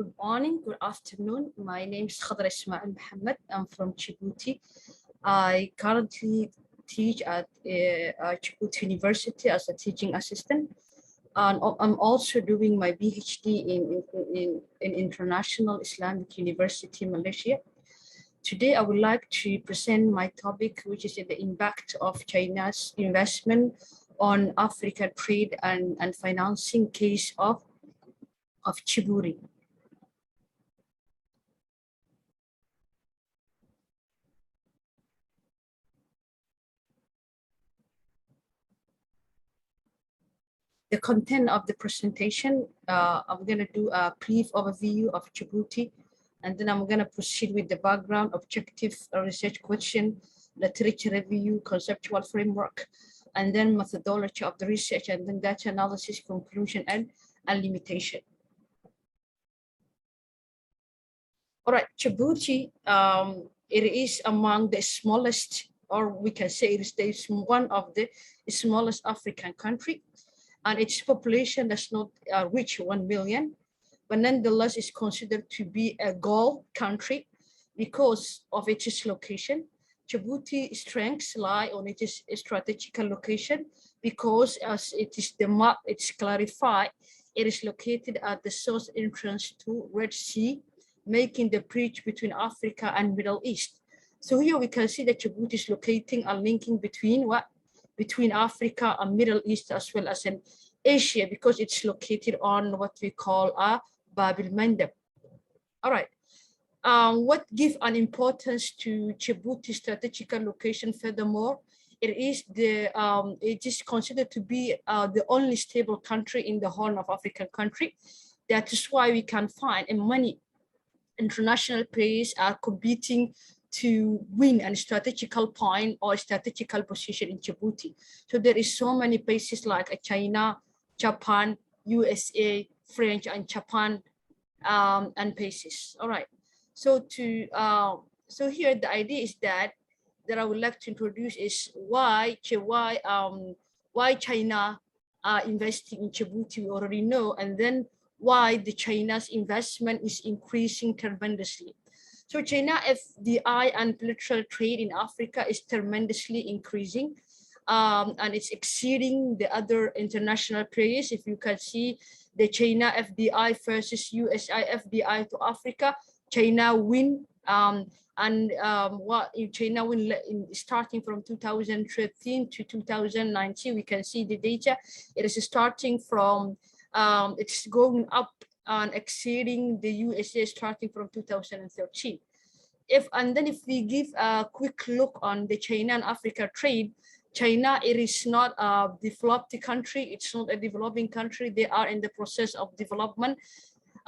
Good morning, good afternoon. My name is Kadra Ismail Mohamed. I'm from Djibouti. I currently teach at Djibouti University as a teaching assistant. And I'm also doing my PhD in International Islamic University, Malaysia. Today, I would like to present my topic, which is the impact of China's investment on African trade and financing case of Djibouti. The content of the presentation, I'm going to do a brief overview of Djibouti, and then I'm going to proceed with the background, objective research question, literature review, conceptual framework, and then methodology of the research, and then data analysis, conclusion, and limitation. All right, Djibouti, it is among the smallest, or we can say it is one of the smallest African country. And its population does not reach 1 million, but nonetheless is considered to be a gold country because of its location. Djibouti's strengths lie on its strategical location because, as it is the map, it's clarified, it is located at the south entrance to Red Sea, making the bridge between Africa and Middle East. So here we can see that Djibouti is locating and linking between what? Between Africa and Middle East, as well as in Asia, because it's located on what we call a Bab el-Mandeb. All right. What gives an importance to Djibouti's strategical location? Furthermore, it is considered to be the only stable country in the Horn of African country. That is why we can find many international players are competing to win a strategical point or strategical position in Djibouti. So there is so many places like China, Japan, USA, French, and Japan, and places. All right. So so here the idea is that I would like to introduce is why China are investing in Djibouti. We already know, and then why the China's investment is increasing tremendously. So China FDI and bilateral trade in Africa is tremendously increasing, and it's exceeding the other international players. If you can see the China FDI versus USA FDI to Africa, China win, China win starting from 2013 to 2019. We can see the data. It is starting from, it's going up and exceeding the USA starting from 2013. If we give a quick look on the China and Africa trade, China, it is not a developed country. It's not a developing country. They are in the process of development.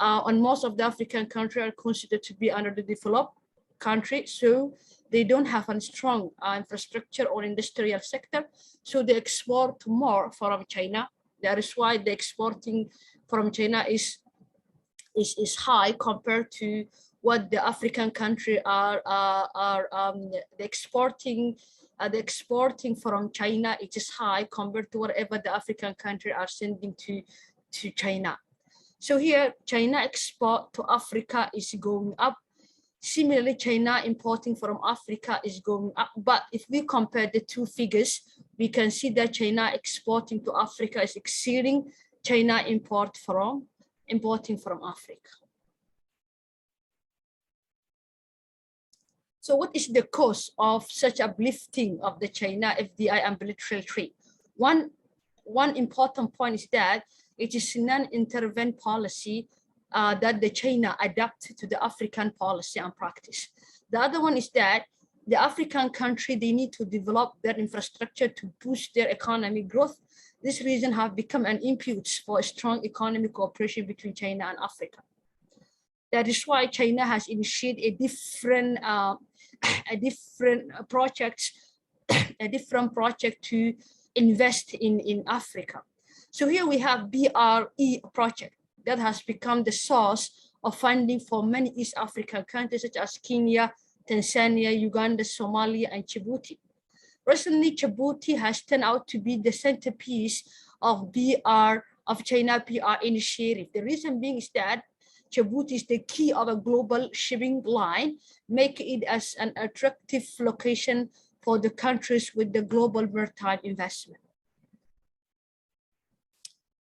And most of the African countries are considered to be under the developed country. So they don't have a strong infrastructure or industrial sector. So they export more from China. That is why the exporting from China is high compared to what the African country are exporting. The exporting from China, it is high compared to whatever the African country are sending to China. So here, China export to Africa is going up. Similarly, China importing from Africa is going up. But if we compare the two figures, we can see that China exporting to Africa is exceeding China importing from Africa. So what is the cause of such uplifting of the China FDI and bilateral trade? One important point is that it is non-intervention policy that the China adapted to the African policy and practice. The other one is that the African country, they need to develop their infrastructure to boost their economic growth. This reason have become an impetus for a strong economic cooperation between China and Africa. That is why China has initiated a different project to invest in Africa. So here we have BRE project that has become the source of funding for many East African countries such as Kenya, Tanzania, Uganda, Somalia, and Djibouti. Recently, Djibouti has turned out to be the centerpiece of China BR initiative. The reason being is that Djibouti is the key of a global shipping line, making it as an attractive location for the countries with the global maritime investment.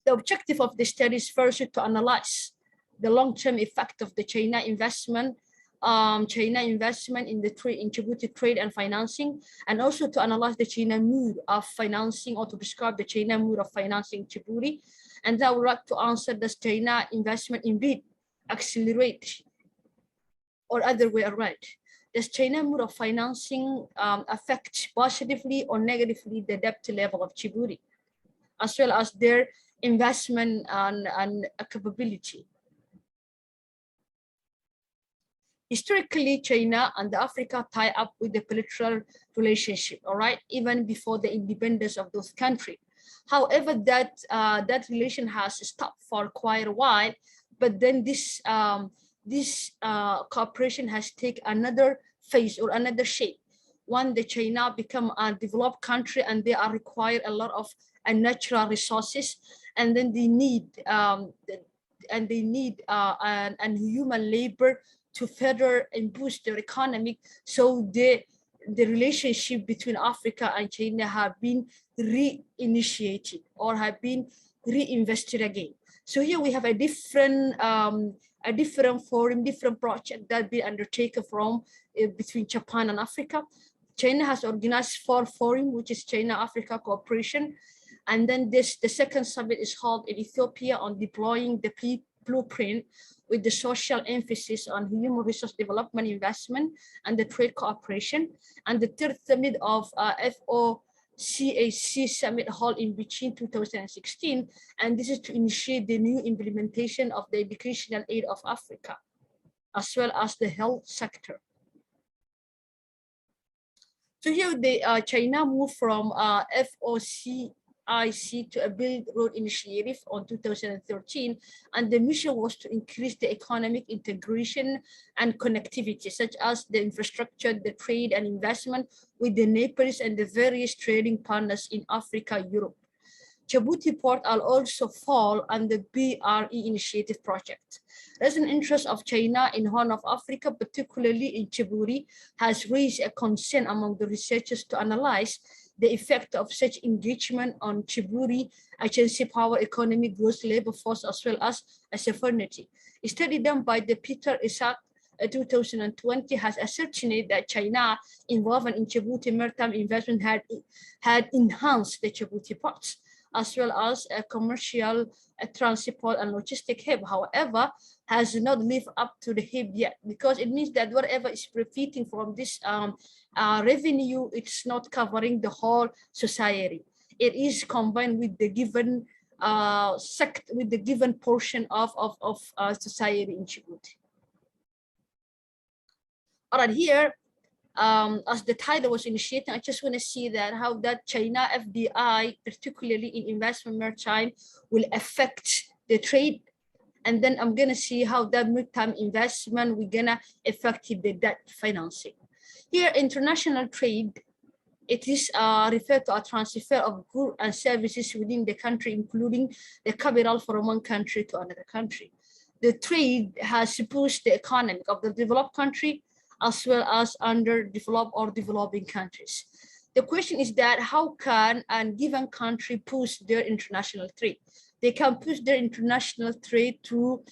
The objective of the study is first to analyze the long-term effect of the China investment in the trade in Djibouti trade and financing, and also to analyze the China mood of financing, or to describe the China mood of financing Djibouti. And I would like to answer, does China investment indeed accelerate, or other way around? Does China mood of financing affect positively or negatively the debt level of Djibouti, as well as their investment and capability? Historically, China and Africa tie up with the bilateral relationship, all right, even before the independence of those countries. However, that relation has stopped for quite a while, but then this cooperation has taken another phase or another shape. One, the China become a developed country and they are required a lot of natural resources, and then they need human labor to further and boost their economy. So the relationship between Africa and China have been reinitiated or have been reinvested again. So here we have a different forum, different project that be undertaken from between Japan and Africa. China has organized 4 forums, which is China-Africa cooperation. And then the second summit is held in Ethiopia on deploying the blueprint with the social emphasis on human resource development investment and the trade cooperation. And the third summit of FOCAC summit held in Beijing 2016. And this is to initiate the new implementation of the educational aid of Africa, as well as the health sector. So here China moved from FOCAC to a Belt Road Initiative on 2013, and the mission was to increase the economic integration and connectivity, such as the infrastructure, the trade and investment with the neighbors and the various trading partners in Africa, Europe. Djibouti port will also fall under BRE initiative project. There's an interest of China in Horn of Africa, particularly in Djibouti, has raised a concern among the researchers to analyze the effect of such engagement on Djibouti agency power, economic growth, labor force, as well as sovereignty. A study done by the Peter Isaac 2020 has ascertained that China involvement in Djibouti maritime investment had enhanced the Djibouti ports, as well as a commercial transport and logistic hub. However, has not lived up to the hub yet, because it means that whatever is profiting from this revenue, it's not covering the whole society. It is combined with the given with the given portion of society in Djibouti. All right, here, as the title was initiating, I just want to see that how that China FDI, particularly in investment maritime, will affect the trade. And then I'm gonna see how that maritime investment we're gonna affect the debt financing. Here, international trade, it is referred to a transfer of goods and services within the country, including the capital from one country to another country. The trade has boosted the economy of the developed country as well as underdeveloped or developing countries. The question is that how can a given country push their international trade? They can push their international trade through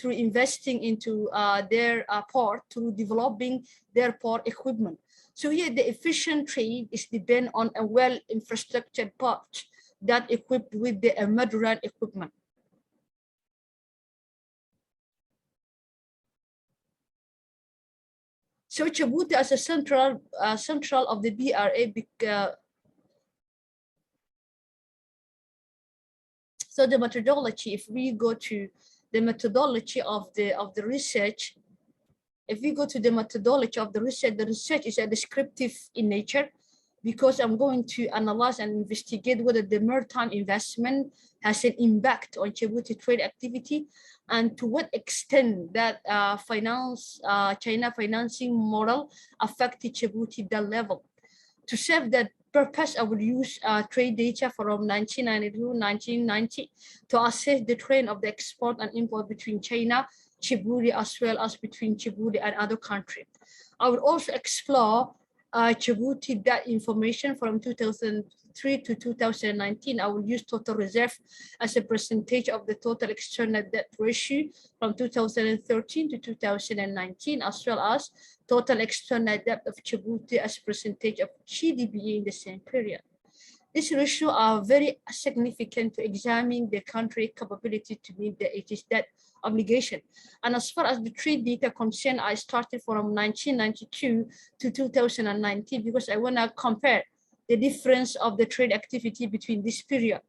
investing into their port, through developing their port equipment. So here the efficient trade is depend on a well-infrastructured port that equipped with the modern equipment. So Djibouti as a central of the BRA. So the methodology, if we go to the methodology of the research, if we go to the methodology of the research is a descriptive in nature, because I'm going to analyze and investigate whether the maritime investment has an impact on Djibouti trade activity, and to what extent that China financing model affected Djibouti that level. To serve that purpose, I will use trade data from 1992, 1990 to assess the trend of the export and import between China, Djibouti, as well as between Djibouti and other countries. I will also explore Djibouti debt information from 2003 to 2019. I will use total reserve as a percentage of the total external debt ratio from 2013 to 2019, as well as total external debt of Djibouti as a percentage of GDP in the same period. These ratios are very significant to examine the country's capability to meet its debt obligation. And as far as the trade data concerned, I started from 1992 to 2019 because I want to compare the difference of the trade activity between this period.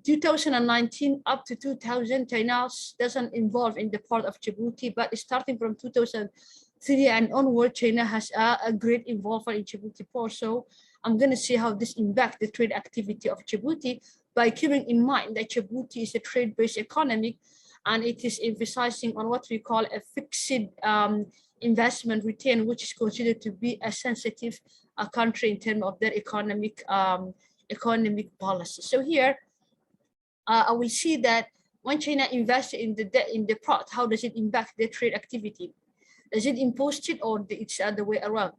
2019 up to 2000, China doesn't involve in the port of Djibouti, but starting from 2003 and onward, China has a great involvement in Djibouti port. So I'm going to see how this impacts the trade activity of Djibouti by keeping in mind that Djibouti is a trade-based economy, and it is emphasizing on what we call a fixed investment return, which is considered to be a sensitive country in terms of their economic policy. So here, I will see that when China invests in the port, how does it impact their trade activity? Does it impose it, or it's the other way around?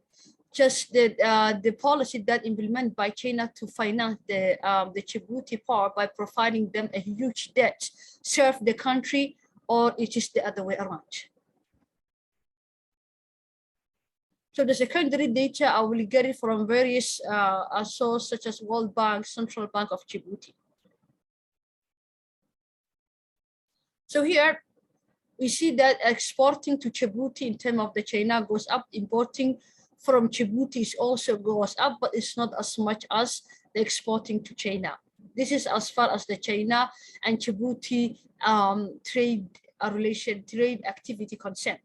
Just the policy that implemented by China to finance the Djibouti port by providing them a huge debt serve the country, or it is the other way around? So the secondary data, I will get it from various sources such as World Bank, Central Bank of Djibouti. So here we see that exporting to Djibouti in terms of the China goes up, importing from Djibouti also goes up, but it's not as much as the exporting to China. This is as far as the China and Djibouti trade activity concerned.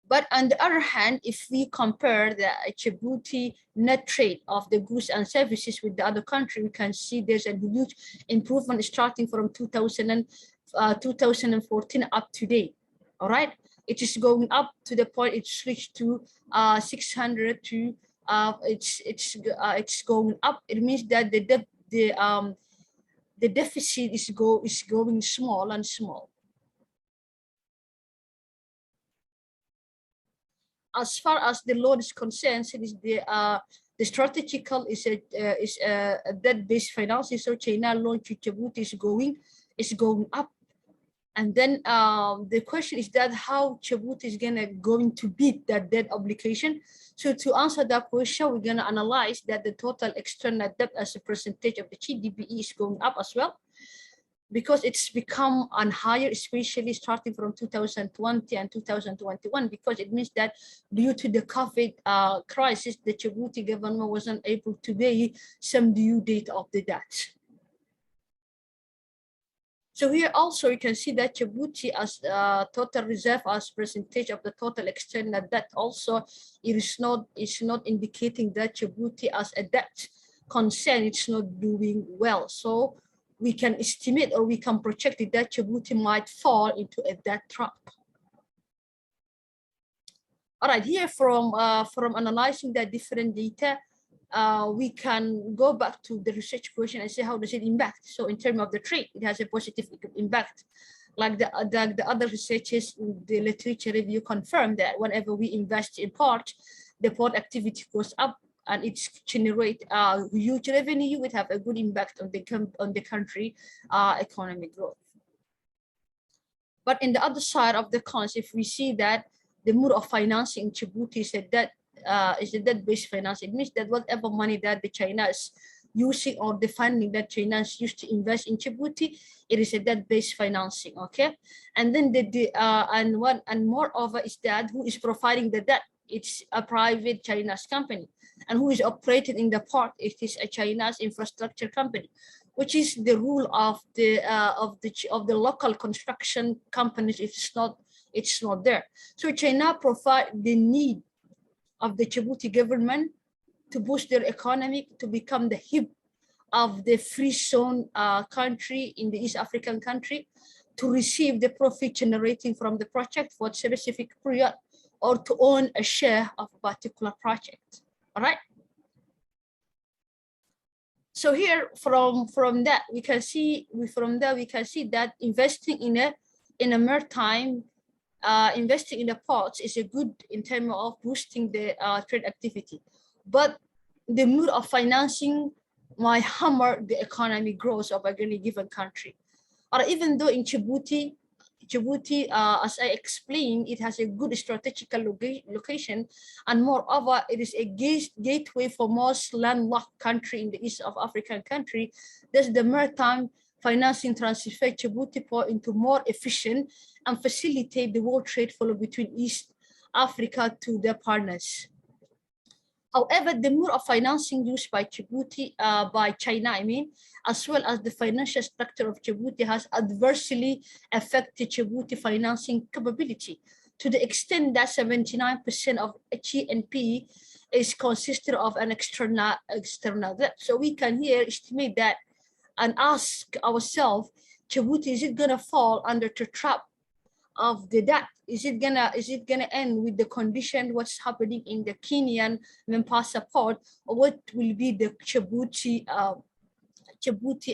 But on the other hand, if we compare the Djibouti net trade of the goods and services with the other country, we can see there's a huge improvement starting from 2014 up to date. All right, it is going up to the point it's reached to 600 to it's going up. It means that the deficit is going small and small. As far as the loan is concerned, it is the strategical is a debt-based financing. So China loan to Djibouti is going up, and then the question is that how Djibouti is going to beat that debt obligation. So to answer that question, we're gonna analyze that the total external debt as a percentage of the GDP is going up as well, because it's become on higher, especially starting from 2020 and 2021, because it means that due to the COVID crisis, the Djibouti government wasn't able to pay some due date of the debt. So here also you can see that Djibouti as total reserve as percentage of the total external debt also is not indicating that Djibouti as a debt concern, it's not doing well. So we can estimate or we can project that Djibouti might fall into a debt trap. All right, here from analyzing the different data, we can go back to the research question and say how does it impact. So in terms of the trade, it has a positive impact. Like the other researchers, the literature review confirmed that whenever we invest in port, the port activity goes up, and it generate huge revenue, would have a good impact on the country economic growth. But in the other side of the coins, if we see that the mode of financing in Djibouti is a debt-based finance, it means that whatever money that the China is using or the funding that China is used to invest in Djibouti, it is a debt-based financing. Okay, and then and moreover is that who is providing the debt? It's a private Chinese company. And who is operated in the port? It is a China's infrastructure company, which is the rule of the local construction companies. It's not there. So China provide the need of the Djibouti government to boost their economy to become the hub of the free zone country in the East African country, to receive the profit generating from the project for a specific period, or to own a share of a particular project. All right. So here from that we can see that investing in a maritime, investing in the ports is a good in terms of boosting the trade activity, but the mood of financing might hammer the economic growth of a given country. Or even though in Djibouti, as I explained, it has a good strategical location, and moreover, it is a gateway for most landlocked country in the east of African country. Thus, the maritime financing transfer Djibouti port into more efficient and facilitate the world trade flow between East Africa to their partners. However, the mode of financing used by Djibouti, by China, as well as the financial structure of Djibouti has adversely affected Djibouti financing capability to the extent that 79% of GNP is consisted of an external debt. So we can here estimate that and ask ourselves, Djibouti, is it gonna fall under the trap of the debt? Is it gonna end with the condition what's happening in the Kenyan Mombasa port, or what will be the Djibouti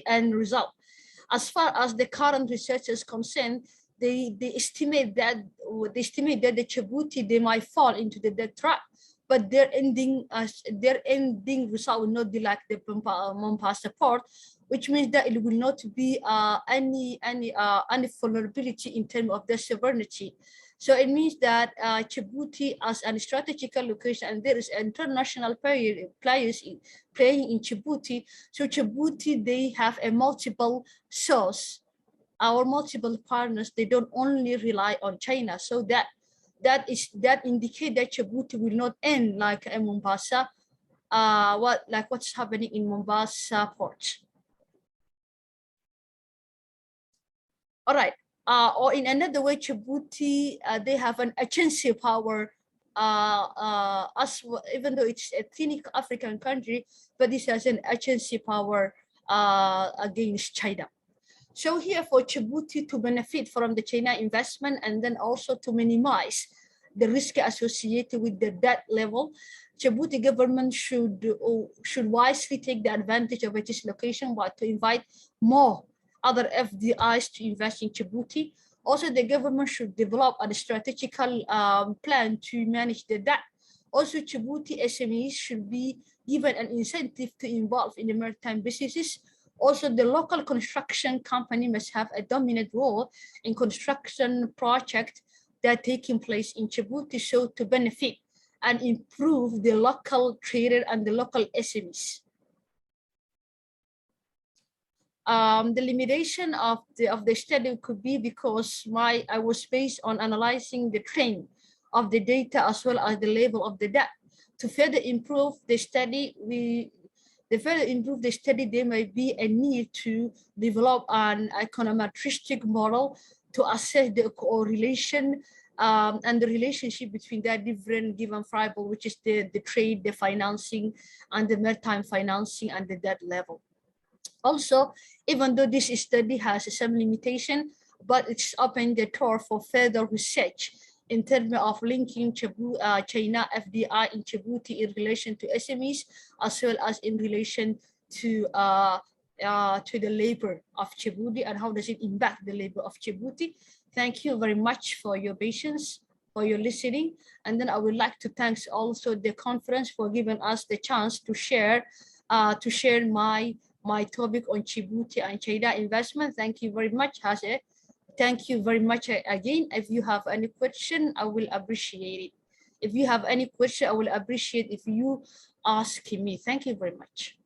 end result? As far as the current research is concerned, they estimate that the Djibouti, they might fall into the debt trap, but their ending result will not be like the Mombasa port, which means that it will not be any vulnerability in terms of their sovereignty. So it means that Djibouti as a strategical location, and there is international players playing in Djibouti. So Djibouti, they have a multiple source, our multiple partners. They don't only rely on China. So that indicates that Djibouti will not end like a Mombasa, what's happening in Mombasa port. All right, or in another way, Djibouti, they have an agency power, even though it's a tiny African country, but this has an agency power against China. So here for Djibouti to benefit from the China investment and then also to minimize the risk associated with the debt level, Djibouti government should wisely take the advantage of its location by to invite more other FDIs to invest in Djibouti. Also, the government should develop a strategical plan to manage the debt. Also, Djibouti SMEs should be given an incentive to involve in the maritime businesses. Also, the local construction company must have a dominant role in construction projects that are taking place in Djibouti, so to benefit and improve the local trader and the local SMEs. The limitation of the study could be because I was based on analyzing the trend of the data as well as the level of the debt. To further improve the study, there might be a need to develop an econometristic model to assess the correlation and the relationship between that different given variable, which is the trade, the financing, and the maritime financing and the debt level. Also, even though this study has some limitation, but it's opened the door for further research in terms of linking China FDI in Djibouti in relation to SMEs, as well as in relation to the labor of Djibouti and how does it impact the labor of Djibouti. Thank you very much for your patience, for your listening. And then I would like to thank also the conference for giving us the chance to share my topic on Djibouti and China investment. Thank you very much, Hase. Thank you very much again. If you have any question, I will appreciate it. If you have any question, I will appreciate if you ask me. Thank you very much.